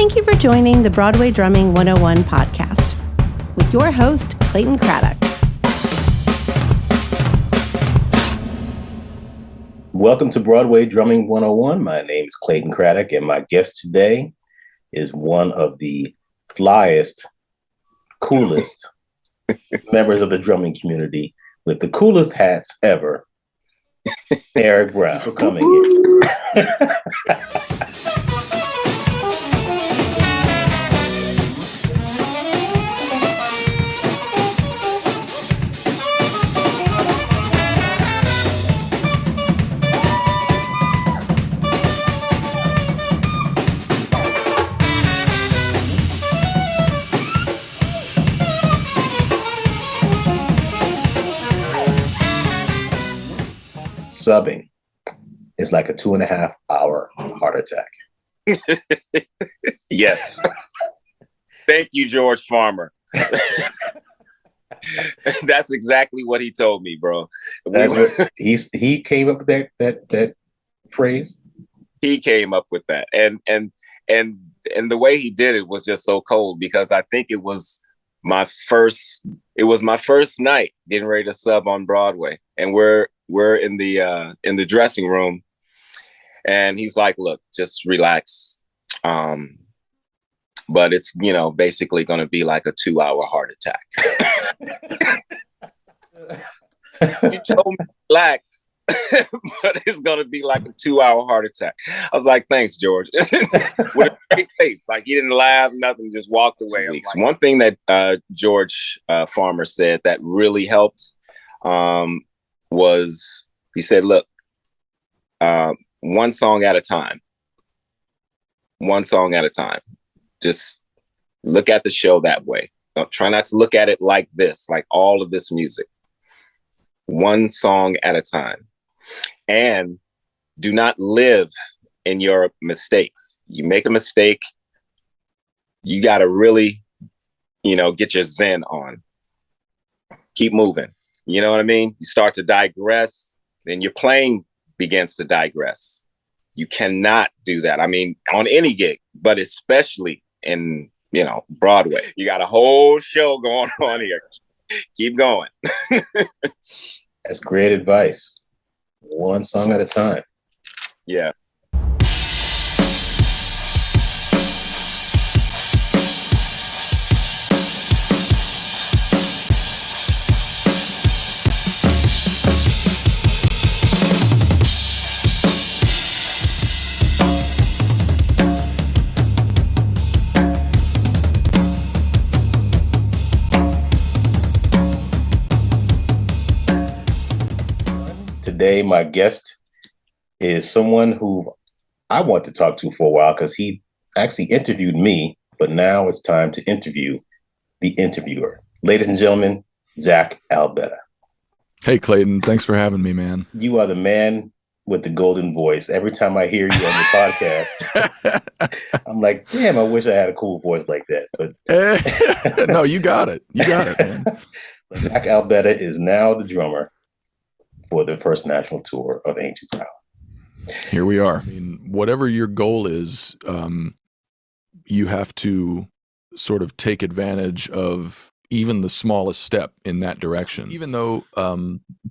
Thank you for joining the Broadway Drumming 101 podcast with your host, Clayton Craddock. Welcome to Broadway Drumming 101. My name is Clayton Craddock, and my guest today is one of the flyest, coolest members of the drumming community with the coolest hats ever, Eric Brown, for coming in. Subbing is like a 2.5 hour heart attack. Yes. Thank you, George Farmer. That's exactly what he told me, bro. He came up with that phrase. He came up with that, and the way he did it was just so cold, because I think it was my first night getting ready to sub on Broadway, and we're in the dressing room, and he's like, "Look, just relax. But it's, basically going to be like a 2-hour heart attack." He told me relax, but it's going to be like a 2-hour heart attack. I was like, "Thanks, George." With a straight face, like he didn't laugh, nothing, just walked away. Like, one thing that George Farmer said that really helped was, he said, "Look, one song at a time. One song at a time. Just look at the show that way. Try not to look at it like this, like all of this music. One song at a time. And do not live in your mistakes. You make a mistake, you got to really, get your zen on. Keep moving. You know what I mean? You start to digress, then your playing begins to digress. You cannot do that. I mean, on any gig, but especially in, Broadway. You got a whole show going on here. Keep going." That's great advice. One song at a time. Yeah. Today, my guest is someone who I want to talk to for a while, because he actually interviewed me, but now it's time to interview the interviewer. Ladies and gentlemen, Zack Albetta. Hey, Clayton. Thanks for having me, man. You are the man with the golden voice. Every time I hear you on the podcast, I'm like, damn, I wish I had a cool voice like that. But no, you got it. You got it, man. Zack Albetta is now the drummer for the first national tour of Ain't Too Proud. Here we are. I mean, whatever your goal is, you have to sort of take advantage of even the smallest step in that direction. Even though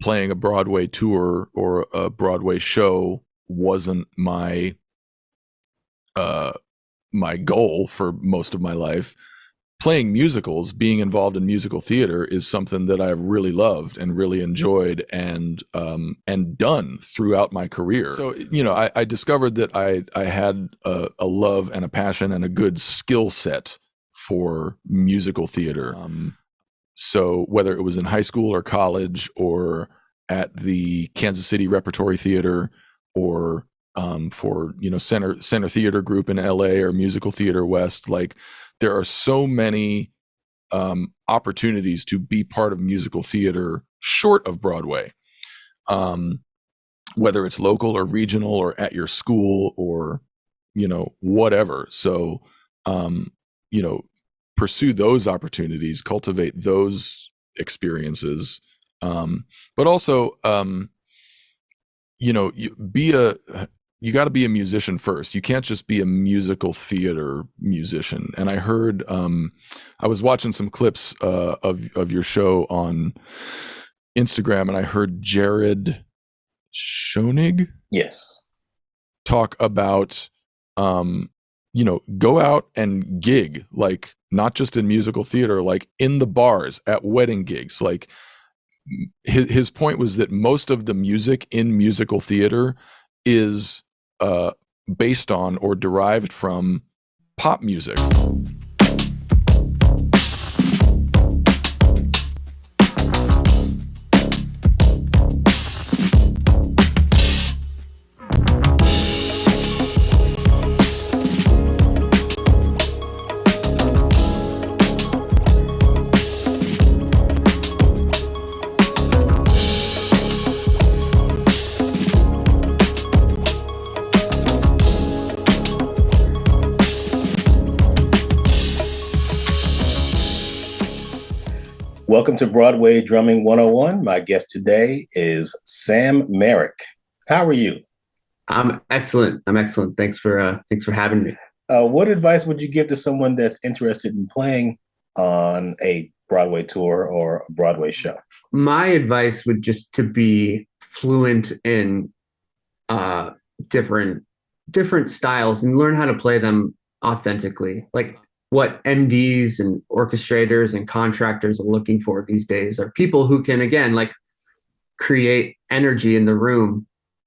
playing a Broadway tour or a Broadway show wasn't my goal for most of my life, playing musicals, being involved in musical theater, is something that I've really loved and really enjoyed and done throughout my career. So, I discovered that I had a love and a passion and a good skill set for musical theater. So whether it was in high school or college or at the Kansas City Repertory Theater or for, Center Theater Group in LA or Musical Theater West, like, there are so many opportunities to be part of musical theater short of Broadway, whether it's local or regional or at your school or, whatever. So, pursue those opportunities, cultivate those experiences, but also, be you got to be a musician first. You can't just be a musical theater musician. And I heard, I was watching some clips of your show on Instagram, and I heard Jared Schoenig, Yes, talk about, go out and gig, like not just in musical theater, like in the bars, at wedding gigs. Like his point was that most of the music in musical theater is based on or derived from pop music. welcome to Broadway Drumming 101. My guest today is Sam Merrick. How are you? I'm excellent. Thanks for having me. What advice would you give to someone that's interested in playing on a Broadway tour or a Broadway show? My advice would just to be fluent in different styles and learn how to play them authentically. Like what MDs and orchestrators and contractors are looking for these days are people who can, again, like create energy in the room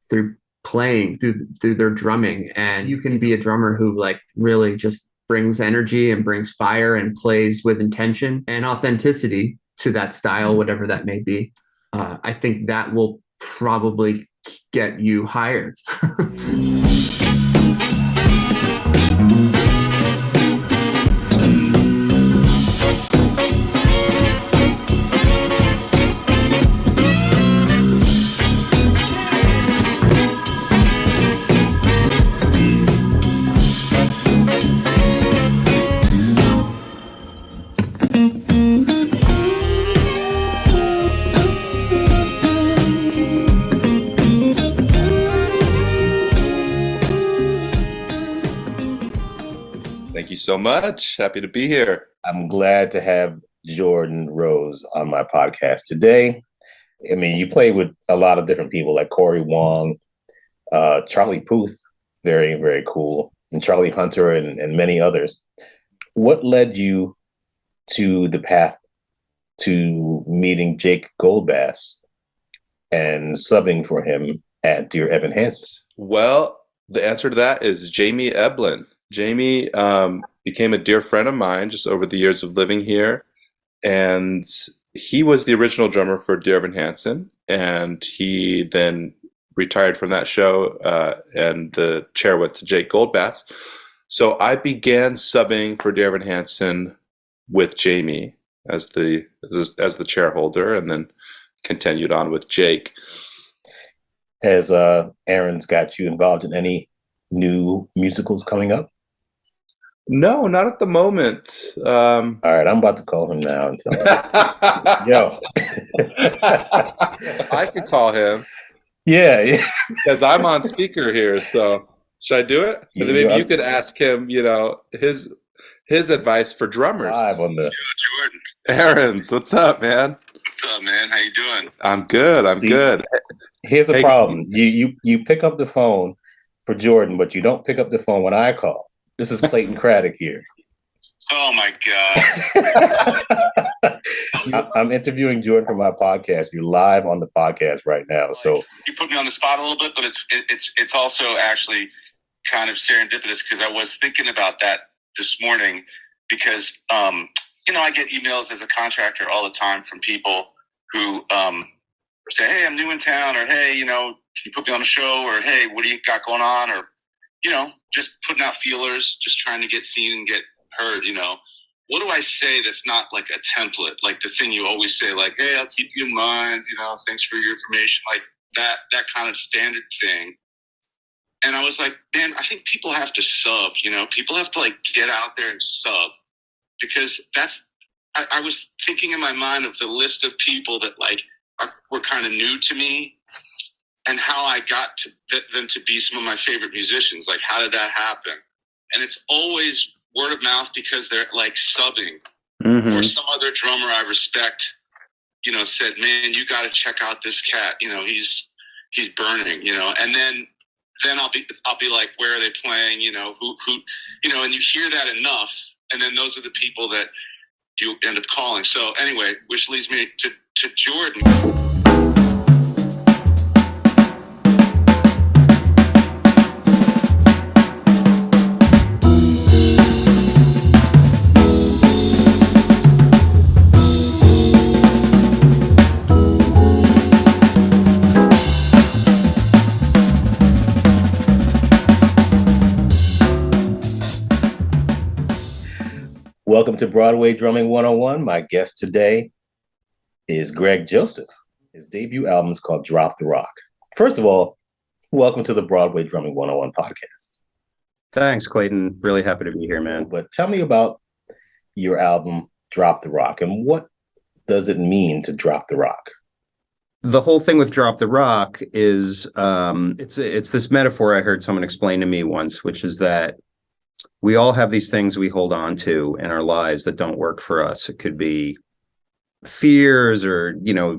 through playing, through their drumming. And you can be a drummer who like really just brings energy and brings fire and plays with intention and authenticity to that style, whatever that may be. I think that will probably get you hired. Thank you so much. Happy to be here. I'm glad to have Jordan Rose on my podcast today. I mean, you play with a lot of different people like Corey Wong, Charlie Puth, very, very cool, and Charlie Hunter and many others. What led you to the path to meeting Jake Goldbass and subbing for him at Dear Evan Hansen? Well, the answer to that is Jamie Eblin. Jamie became a dear friend of mine just over the years of living here. And he was the original drummer for Dear Evan Hansen. And he then retired from that show and the chair went to Jake Goldbass. So I began subbing for Dear Evan Hansen with Jamie as the chair holder, and then continued on with Jake. Has Aaron's got you involved in any new musicals coming up? No, not at the moment. All right, I'm about to call him now and tell him. Yo. I could call him. Yeah. Because I'm on speaker here, so should I do it? And maybe you could ask him, his advice for drummers. Live on the Jordan. Aaron's, what's up, man? What's up, man? How you doing? I'm good. Good. Here's a problem. You pick up the phone for Jordan, but you don't pick up the phone when I call. This is Clayton Craddock here. Oh my God. I'm interviewing Jordan for my podcast. You're live on the podcast right now. So you put me on the spot a little bit, but it's also actually kind of serendipitous because I was thinking about that this morning because I get emails as a contractor all the time from people who say, hey, I'm new in town, or hey, can you put me on a show, or hey, what do you got going on, or just putting out feelers, just trying to get seen and get heard. What do I say that's not like a template, like the thing you always say, like, hey, I'll keep you in mind, thanks for your information, like that kind of standard thing. And I was like, man, I think people have to sub, people have to like get out there and sub, because I was thinking in my mind of the list of people that like were kind of new to me. and how I got to them to be some of my favorite musicians. Like, how did that happen? And it's always word of mouth because they're like subbing, or some other drummer I respect, said, man, you got to check out this cat. He's burning, and then I'll be like, where are they playing? Who, and you hear that enough. And then those are the people that you end up calling. So anyway, which leads me to Jordan. Welcome to Broadway Drumming 101. My guest today is Greg Joseph. His debut album is called Drop the Rock. First of all, welcome to the Broadway Drumming 101 podcast. Thanks, Clayton. Really happy to be here, man. But tell me about your album, Drop the Rock, and what does it mean to drop the rock? The whole thing with Drop the Rock is it's this metaphor I heard someone explain to me once, which is that we all have these things we hold on to in our lives that don't work for us. It could be fears, or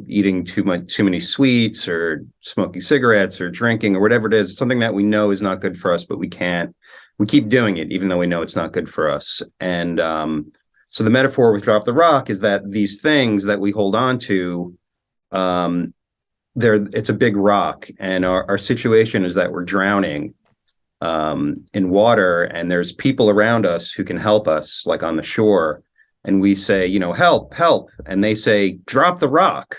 eating too many sweets, or smoking cigarettes, or drinking, or whatever it is. Something that we know is not good for us, but we keep doing it even though we know it's not good for us. And so the metaphor with Drop the Rock is that these things that we hold on to, it's a big rock, and our situation is that we're drowning in water, and there's people around us who can help us, like on the shore, and we say, help, and they say, drop the rock,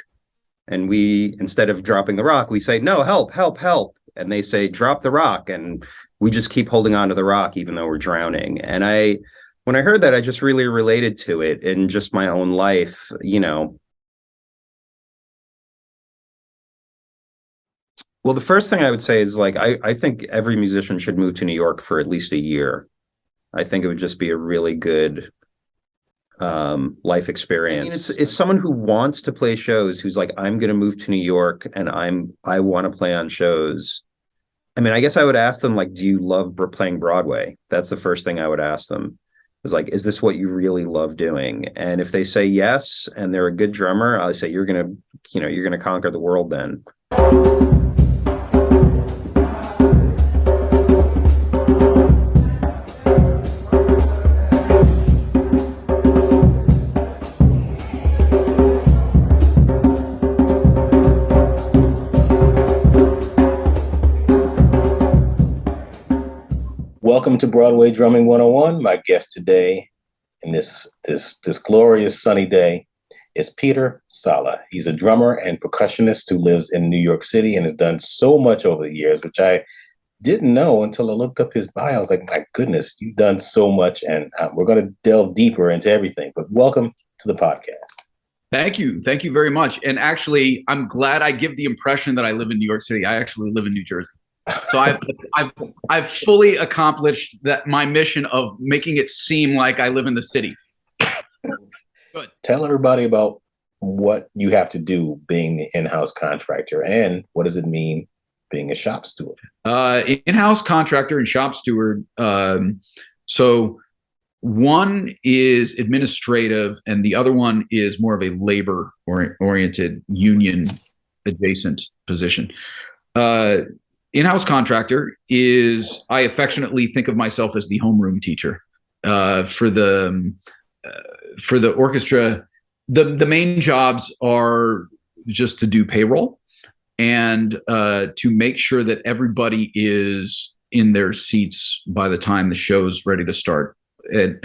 and we, instead of dropping the rock, we say, no, help, and they say, drop the rock, and we just keep holding on to the rock even though we're drowning. And when I heard that, I just really related to it in just my own life. Well, the first thing I would say is, like, I think every musician should move to New York for at least a year. I think it would just be a really good life experience. I mean, it's someone who wants to play shows, who's like, I'm going to move to New York and I want to play on shows. I mean, I guess I would ask them, like, do you love playing Broadway? That's the first thing I would ask them. Is like, is this what you really love doing? And if they say yes, and they're a good drummer, I'll say, you're going to conquer the world then. Welcome to Broadway Drumming 101. My guest today, in this glorious sunny day, is Peter Saleh. He's a drummer and percussionist who lives in New York City and has done so much over the years, which I didn't know until I looked up his bio. I was like, my goodness, you've done so much, and we're going to delve deeper into everything. But welcome to the podcast. Thank you very much. And actually, I'm glad I give the impression that I live in New York City. I actually live in New Jersey. So I've fully accomplished that, my mission of making it seem like I live in the city. Good. Tell everybody about what you have to do being the in-house contractor, and what does it mean being a shop steward? In-house contractor and shop steward. So one is administrative, and the other one is more of a labor oriented, union adjacent position. In-house contractor is, I affectionately think of myself as the homeroom teacher for the orchestra. The main jobs are just to do payroll and to make sure that everybody is in their seats by the time the show's ready to start. And,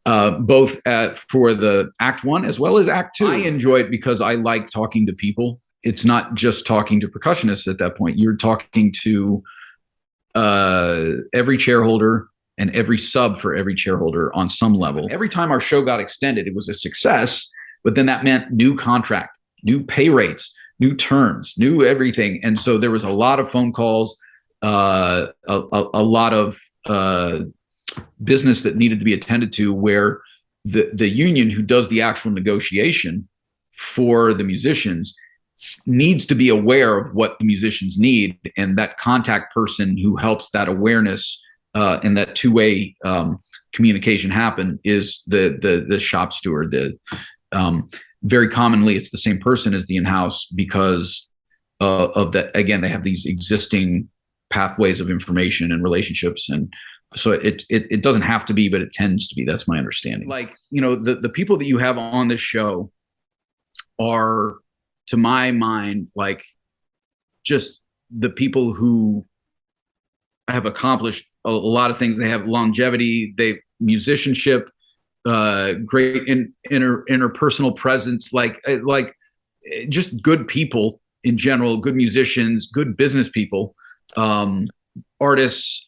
both for the Act 1 as well as Act 2. I enjoy it because I like talking to people. It's not just talking to percussionists at that point. You're talking to every chairholder and every sub for every chairholder on some level. Every time our show got extended, it was a success, but then that meant new contract, new pay rates, new terms, new everything. And so there was a lot of phone calls, a lot of business that needed to be attended to, where the union who does the actual negotiation for the musicians needs to be aware of what the musicians need, and that contact person who helps that awareness and that two-way communication happen is the shop steward. Very commonly, it's the same person as the in-house because of that. Again, they have these existing pathways of information and relationships, and so it doesn't have to be, but it tends to be. That's my understanding. Like, you know, the people that you have on this show are, to my mind, like just the people who have accomplished a lot of things. They have longevity, they musicianship, great interpersonal presence, like just good people in general, good musicians, good business people, artists,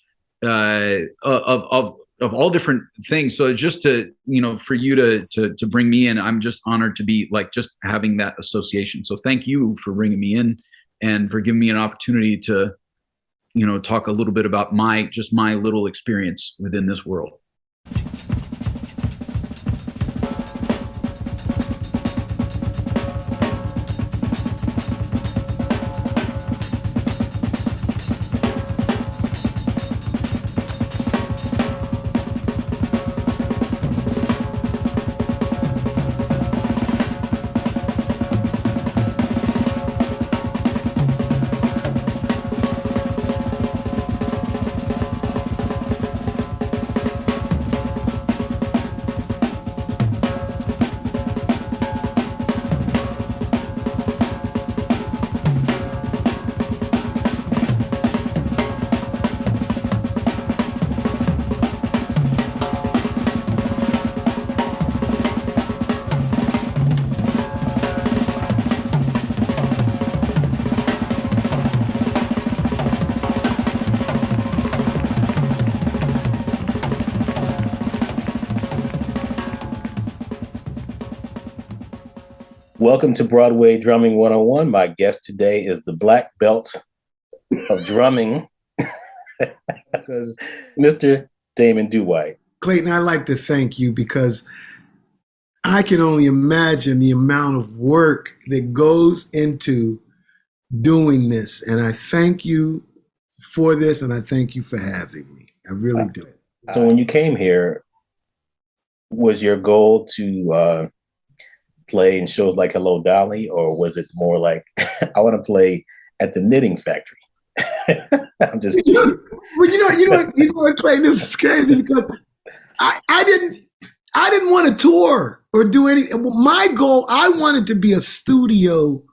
of all different things. So just to, you know, for you to bring me in, I'm just honored to be like just having that association. So thank you for bringing me in and for giving me an opportunity to, you know, talk a little bit about my little experience within this world. Welcome to Broadway Drumming 101. My guest today is the black belt of drumming, because Mr. Damon DueWhite. Clayton, I'd like to thank you because I can only imagine the amount of work that goes into doing this. And I thank you for this, and I thank you for having me. I really do. So when you came here, was your goal to play in shows like Hello Dolly, or was it more like I want to play at the knitting factory? I'm just kidding. Well, you know what, Clay, this is crazy because I didn't want to tour or do any. My goal, I wanted to be a studio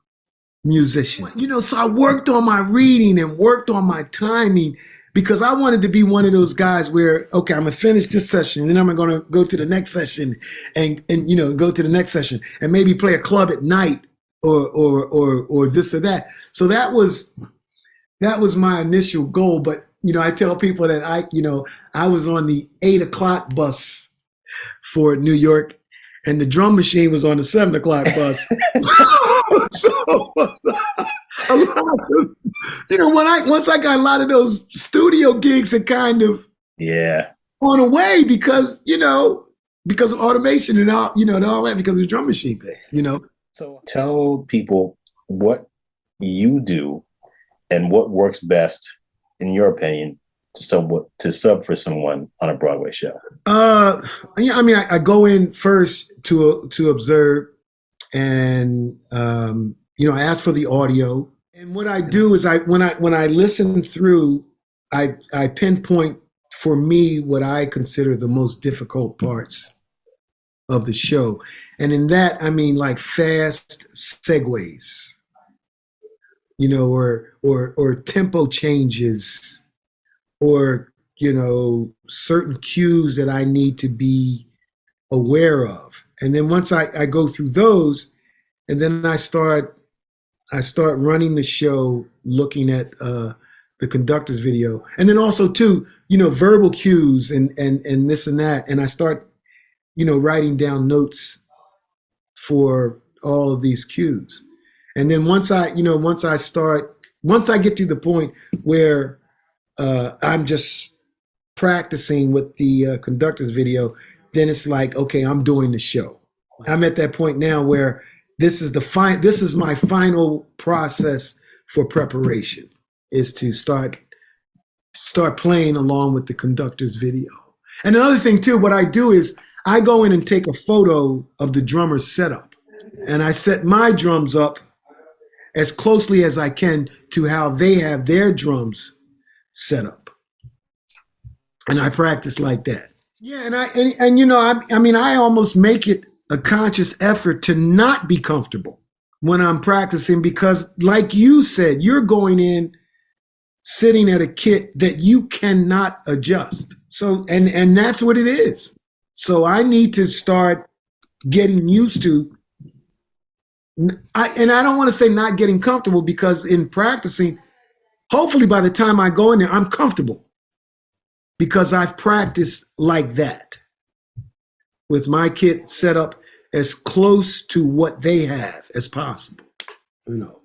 musician. You know, so I worked on my reading and worked on my timing because I wanted to be one of those guys where, okay, I'm gonna finish this session and then I'm gonna go to the next session and you know, go to the next session and maybe play a club at night or this or that. So that was my initial goal. But you know, I tell people that I was on the 8 o'clock bus for New York, and the drum machine was on the 7 o'clock bus. So a lot of, you know, once I got a lot of those studio gigs that kind of gone away because of automation and all, and all that, because of the drum machine thing, So tell people what you do and what works best, in your opinion, to sub for someone on a Broadway show. I mean, I go in first to observe and I ask for the audio. And what I do is when I listen through, I pinpoint for me what I consider the most difficult parts of the show. And in that, I mean like fast segues, or tempo changes, or, certain cues that I need to be aware of. And then once I go through those, and then I start running the show, looking at the conductor's video, and then also too, verbal cues and this and that, and I start, writing down notes for all of these cues. And then once I get to the point where I'm just practicing with the conductor's video, then it's like, okay, I'm doing the show. I'm at that point now where this is my final process for preparation, is to start playing along with the conductor's video. And another thing too, what I do is I go in and take a photo of the drummer's setup, and I set my drums up as closely as I can to how they have their drums set up. And I practice like that. Yeah, and you know, I mean, I almost make it a conscious effort to not be comfortable when I'm practicing, because like you said, you're going in sitting at a kit that you cannot adjust. So, and that's what it is. So I need to start getting used to, and I don't want to say not getting comfortable, because in practicing, hopefully by the time I go in there, I'm comfortable, because I've practiced like that with my kit set up as close to what they have as possible, you know.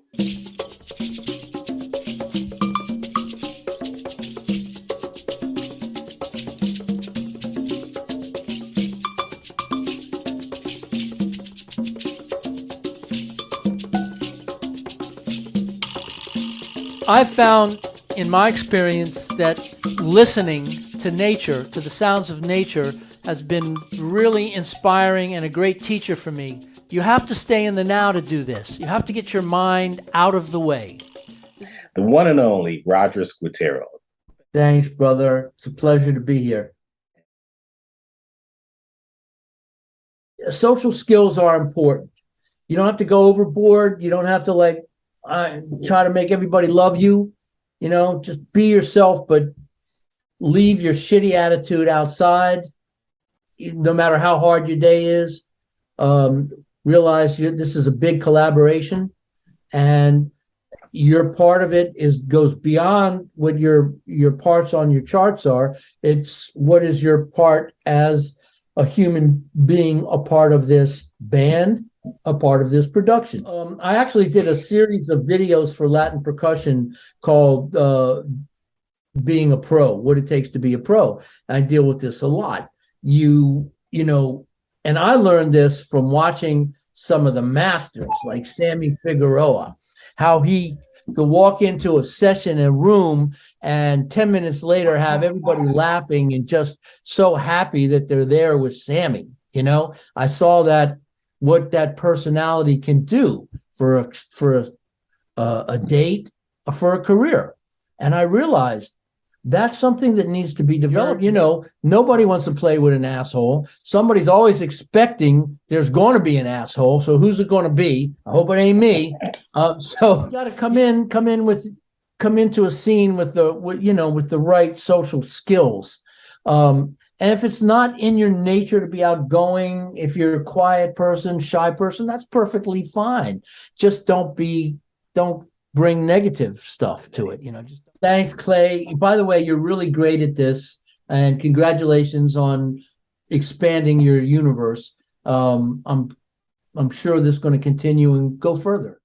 I've found in my experience that listening to nature, to the sounds of nature, has been really inspiring and a great teacher for me. You have to stay in the now to do this. You have to get your mind out of the way. The one and only Roger Squitero. Thanks, brother. It's a pleasure to be here. Social skills are important. You don't have to go overboard. You don't have to try to make everybody love you. You know, just be yourself, but leave your shitty attitude outside. No matter how hard your day is, realize this is a big collaboration, and your part of it goes beyond what your parts on your charts are. It's what is your part as a human being, a part of this band, a part of this production. I actually did a series of videos for Latin percussion called Being a Pro, What It Takes to Be a Pro. I deal with this a lot. You know, and I learned this from watching some of the masters like Sammy Figueroa, how he could walk into a session in a room and 10 minutes later have everybody laughing and just so happy that they're there with Sammy. You know, I saw that, what that personality can do for a date, for a career. And I realized that's something that needs to be developed. You know, nobody wants to play with an asshole. Somebody's always expecting there's going to be an asshole. So who's it going to be? I hope it ain't me. So you got to come into a scene with the right social skills. And if it's not in your nature to be outgoing, if you're a quiet person, shy person, that's perfectly fine. Just don't bring negative stuff to it. You know, just thanks, Clay. By the way, you're really great at this, and congratulations on expanding your universe. I'm sure this is going to continue and go further.